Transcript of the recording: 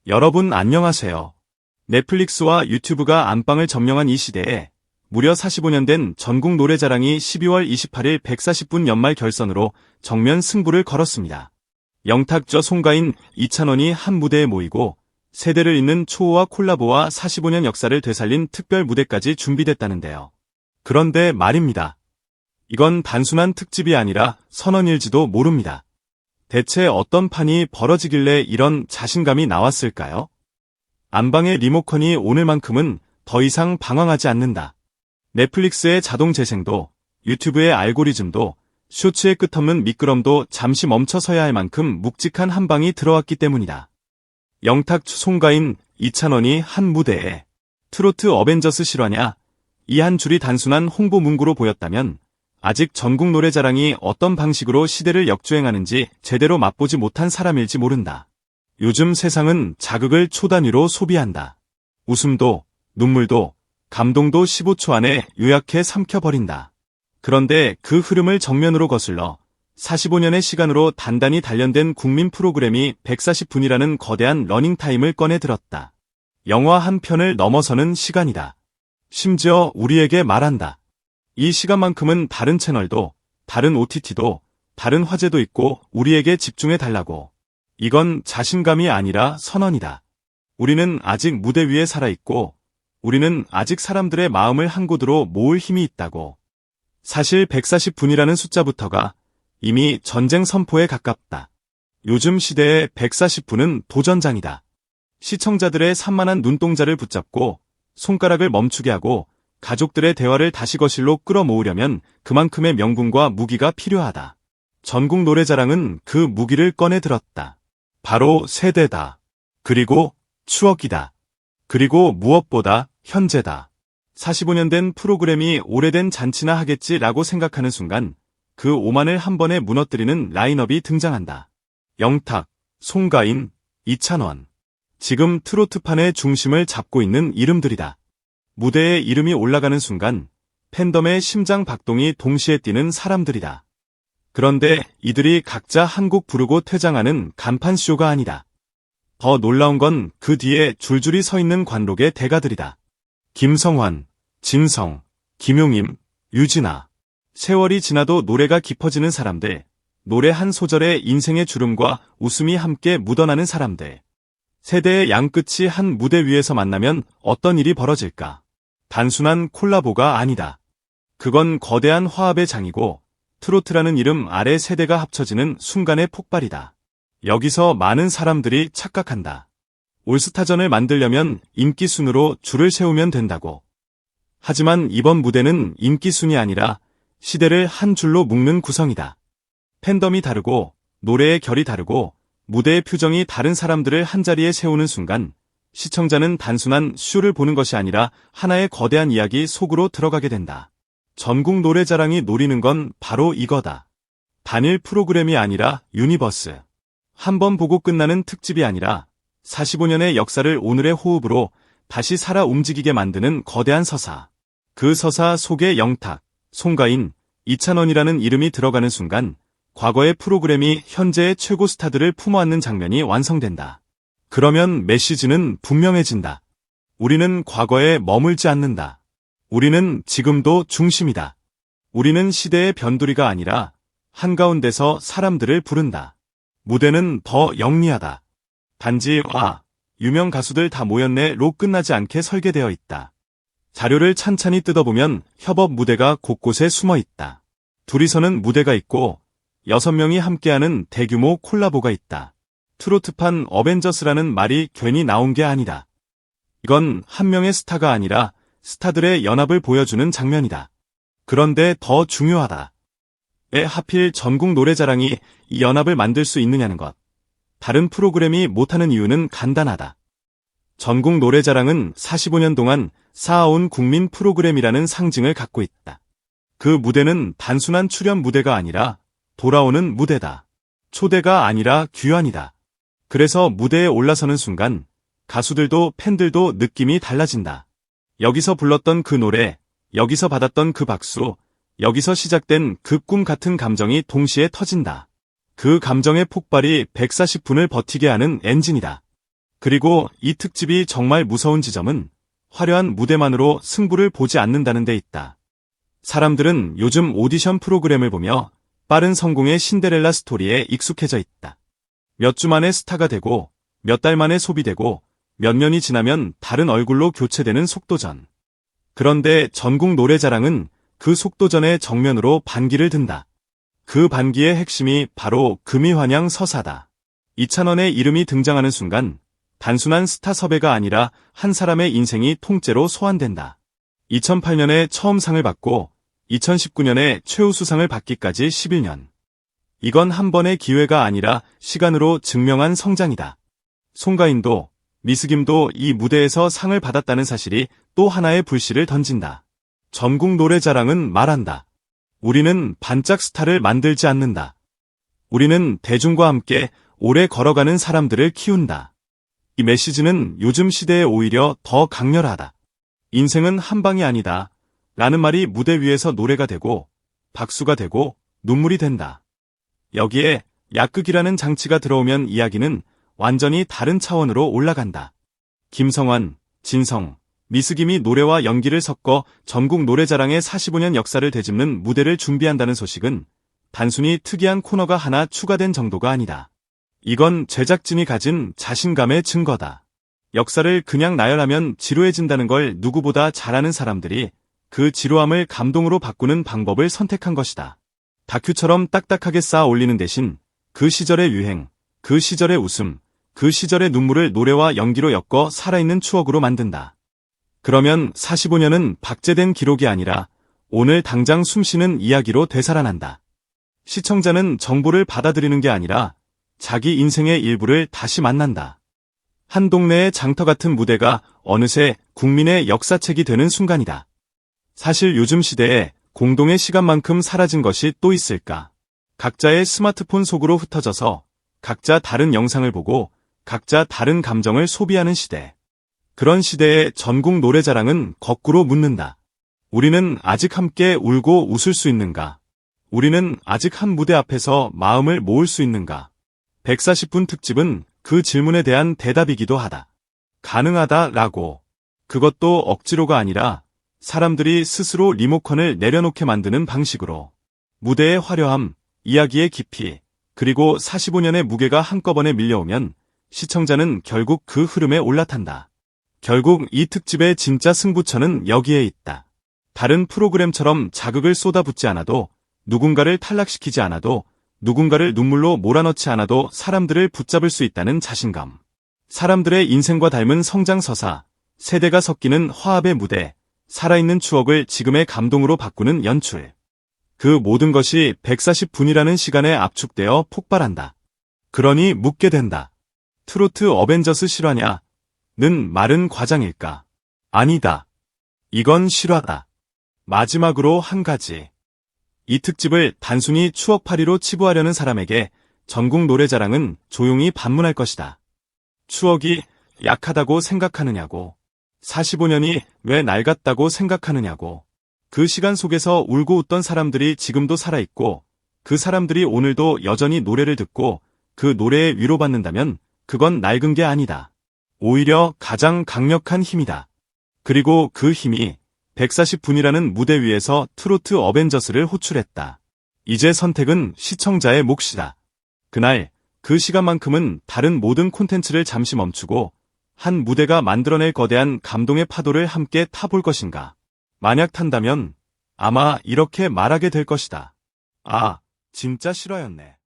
여러분 안녕하세요. 넷플릭스와 유튜브가 안방을 점령한 이 시대에 무려 45년 된 전국 노래자랑이 12월 28일 140분 연말 결선으로 정면 승부를 걸었습니다. 영탁저 송가인, 이찬원이 한 무대에 모이고 세대를 잇는 초호화 콜라보와 45년 역사를 되살린 특별 무대까지 준비됐다는데요. 그런데 말입니다. 이건 단순한 특집이 아니라 선언일지도 모릅니다. 대체 어떤 판이 벌어지길래 이런 자신감이 나왔을까요? 안방의 리모컨이 오늘만큼은 더 이상 방황하지 않는다. 넷플릭스의 자동 재생도, 유튜브의 알고리즘도, 쇼츠의 끝없는 미끄럼도 잠시 멈춰서야 할 만큼 묵직한 한 방이 들어왔기 때문이다. 영탁, 송가인, 이찬원이 한 무대에 트로트 어벤져스 실화냐? 이 한 줄이 단순한 홍보 문구로 보였다면 아직 전국 노래자랑이 어떤 방식으로 시대를 역주행하는지 제대로 맛보지 못한 사람일지 모른다. 요즘 세상은 자극을 초 단위로 소비한다. 웃음도, 눈물도, 감동도 15초 안에 요약해 삼켜버린다. 그런데 그 흐름을 정면으로 거슬러 45년의 시간으로 단단히 단련된 국민 프로그램이 140분이라는 거대한 러닝타임을 꺼내 들었다. 영화 한 편을 넘어서는 시간이다. 심지어 우리에게 말한다. 이 시간만큼은 다른 채널도, 다른 OTT도, 다른 화제도 있고 우리에게 집중해 달라고. 이건 자신감이 아니라 선언이다. 우리는 아직 무대 위에 살아있고, 우리는 아직 사람들의 마음을 한 곳으로 모을 힘이 있다고. 사실 140분이라는 숫자부터가 이미 전쟁 선포에 가깝다. 요즘 시대의 140분은 도전장이다. 시청자들의 산만한 눈동자를 붙잡고 손가락을 멈추게 하고 가족들의 대화를 다시 거실로 끌어모으려면 그만큼의 명분과 무기가 필요하다. 전국 노래자랑은 그 무기를 꺼내 들었다. 바로 세대다. 그리고 추억이다. 그리고 무엇보다 현재다. 45년 된 프로그램이 오래된 잔치나 하겠지라고 생각하는 순간 그 오만을 한 번에 무너뜨리는 라인업이 등장한다. 영탁, 송가인, 이찬원. 지금 트로트판의 중심을 잡고 있는 이름들이다. 무대에 이름이 올라가는 순간 팬덤의 심장 박동이 동시에 뛰는 사람들이다. 그런데 이들이 각자 한 곡 부르고 퇴장하는 간판쇼가 아니다. 더 놀라운 건 그 뒤에 줄줄이 서 있는 관록의 대가들이다. 김성환, 진성, 김용임, 유진아. 세월이 지나도 노래가 깊어지는 사람들, 노래 한 소절에 인생의 주름과 웃음이 함께 묻어나는 사람들. 세대의 양끝이 한 무대 위에서 만나면 어떤 일이 벌어질까? 단순한 콜라보가 아니다. 그건 거대한 화합의 장이고 트로트라는 이름 아래 세대가 합쳐지는 순간의 폭발이다. 여기서 많은 사람들이 착각한다. 올스타전을 만들려면 인기순으로 줄을 세우면 된다고. 하지만 이번 무대는 인기순이 아니라 시대를 한 줄로 묶는 구성이다. 팬덤이 다르고 노래의 결이 다르고 무대의 표정이 다른 사람들을 한자리에 세우는 순간 시청자는 단순한 쇼를 보는 것이 아니라 하나의 거대한 이야기 속으로 들어가게 된다. 전국 노래자랑이 노리는 건 바로 이거다. 단일 프로그램이 아니라 유니버스. 한 번 보고 끝나는 특집이 아니라 45년의 역사를 오늘의 호흡으로 다시 살아 움직이게 만드는 거대한 서사. 그 서사 속에 영탁, 송가인, 이찬원이라는 이름이 들어가는 순간 과거의 프로그램이 현재의 최고 스타들을 품어안는 장면이 완성된다. 그러면 메시지는 분명해진다. 우리는 과거에 머물지 않는다. 우리는 지금도 중심이다. 우리는 시대의 변두리가 아니라 한가운데서 사람들을 부른다. 무대는 더 영리하다. 단지 유명 가수들 다 모였네로 끝나지 않게 설계되어 있다. 자료를 찬찬히 뜯어보면 협업 무대가 곳곳에 숨어 있다. 둘이서는 무대가 있고 6명이 함께하는 대규모 콜라보가 있다. 트로트판 어벤져스라는 말이 괜히 나온 게 아니다. 이건 한 명의 스타가 아니라 스타들의 연합을 보여주는 장면이다. 그런데 더 중요하다. 왜 하필 전국 노래자랑이 이 연합을 만들 수 있느냐는 것. 다른 프로그램이 못하는 이유는 간단하다. 전국 노래자랑은 45년 동안 쌓아온 국민 프로그램이라는 상징을 갖고 있다. 그 무대는 단순한 출연 무대가 아니라 돌아오는 무대다. 초대가 아니라 귀환이다. 그래서 무대에 올라서는 순간 가수들도 팬들도 느낌이 달라진다. 여기서 불렀던 그 노래, 여기서 받았던 그 박수, 여기서 시작된 그 꿈 같은 감정이 동시에 터진다. 그 감정의 폭발이 140분을 버티게 하는 엔진이다. 그리고 이 특집이 정말 무서운 지점은 화려한 무대만으로 승부를 보지 않는다는 데 있다. 사람들은 요즘 오디션 프로그램을 보며 빠른 성공의 신데렐라 스토리에 익숙해져 있다. 몇 주 만에 스타가 되고 몇 달 만에 소비되고 몇 년이 지나면 다른 얼굴로 교체되는 속도전. 그런데 전국 노래자랑은 그 속도전의 정면으로 반기를 든다. 그 반기의 핵심이 바로 금이환양 서사다. 이찬원의 이름이 등장하는 순간 단순한 스타 섭외가 아니라 한 사람의 인생이 통째로 소환된다. 2008년에 처음 상을 받고 2019년에 최우수상을 받기까지 11년. 이건 한 번의 기회가 아니라 시간으로 증명한 성장이다. 송가인도 미스김도 이 무대에서 상을 받았다는 사실이 또 하나의 불씨를 던진다. 전국 노래자랑은 말한다. 우리는 반짝 스타를 만들지 않는다. 우리는 대중과 함께 오래 걸어가는 사람들을 키운다. 이 메시지는 요즘 시대에 오히려 더 강렬하다. 인생은 한 방이 아니다. 라는 말이 무대 위에서 노래가 되고 박수가 되고 눈물이 된다. 여기에 약극이라는 장치가 들어오면 이야기는 완전히 다른 차원으로 올라간다. 김성환, 진성, 미스김이 노래와 연기를 섞어 전국 노래자랑의 45년 역사를 되짚는 무대를 준비한다는 소식은 단순히 특이한 코너가 하나 추가된 정도가 아니다. 이건 제작진이 가진 자신감의 증거다. 역사를 그냥 나열하면 지루해진다는 걸 누구보다 잘 아는 사람들이 그 지루함을 감동으로 바꾸는 방법을 선택한 것이다. 다큐처럼 딱딱하게 쌓아 올리는 대신 그 시절의 유행, 그 시절의 웃음, 그 시절의 눈물을 노래와 연기로 엮어 살아있는 추억으로 만든다. 그러면 45년은 박제된 기록이 아니라 오늘 당장 숨쉬는 이야기로 되살아난다. 시청자는 정보를 받아들이는 게 아니라 자기 인생의 일부를 다시 만난다. 한 동네의 장터 같은 무대가 어느새 국민의 역사책이 되는 순간이다. 사실 요즘 시대에 공동의 시간만큼 사라진 것이 또 있을까? 각자의 스마트폰 속으로 흩어져서 각자 다른 영상을 보고 각자 다른 감정을 소비하는 시대. 그런 시대에 전국 노래자랑은 거꾸로 묻는다. 우리는 아직 함께 울고 웃을 수 있는가? 우리는 아직 한 무대 앞에서 마음을 모을 수 있는가? 140분 특집은 그 질문에 대한 대답이기도 하다. 가능하다라고. 그것도 억지로가 아니라 사람들이 스스로 리모컨을 내려놓게 만드는 방식으로. 무대의 화려함, 이야기의 깊이, 그리고 45년의 무게가 한꺼번에 밀려오면 시청자는 결국 그 흐름에 올라탄다. 결국 이 특집의 진짜 승부처는 여기에 있다. 다른 프로그램처럼 자극을 쏟아붓지 않아도, 누군가를 탈락시키지 않아도, 누군가를 눈물로 몰아넣지 않아도 사람들을 붙잡을 수 있다는 자신감. 사람들의 인생과 닮은 성장서사, 세대가 섞이는 화합의 무대, 살아있는 추억을 지금의 감동으로 바꾸는 연출. 그 모든 것이 140분이라는 시간에 압축되어 폭발한다. 그러니 묻게 된다. 트로트 어벤져스 실화냐? 는 말은 과장일까? 아니다. 이건 실화다. 마지막으로 한 가지. 이 특집을 단순히 추억팔이로 치부하려는 사람에게 전국 노래자랑은 조용히 반문할 것이다. 추억이 약하다고 생각하느냐고. 45년이 왜 낡았다고 생각하느냐고. 그 시간 속에서 울고 웃던 사람들이 지금도 살아있고 그 사람들이 오늘도 여전히 노래를 듣고 그 노래에 위로받는다면 그건 낡은 게 아니다. 오히려 가장 강력한 힘이다. 그리고 그 힘이 140분이라는 무대 위에서 트로트 어벤져스를 호출했다. 이제 선택은 시청자의 몫이다. 그날 그 시간만큼은 다른 모든 콘텐츠를 잠시 멈추고 한 무대가 만들어낼 거대한 감동의 파도를 함께 타볼 것인가. 만약 탄다면 아마 이렇게 말하게 될 것이다. 아, 진짜 실화였네.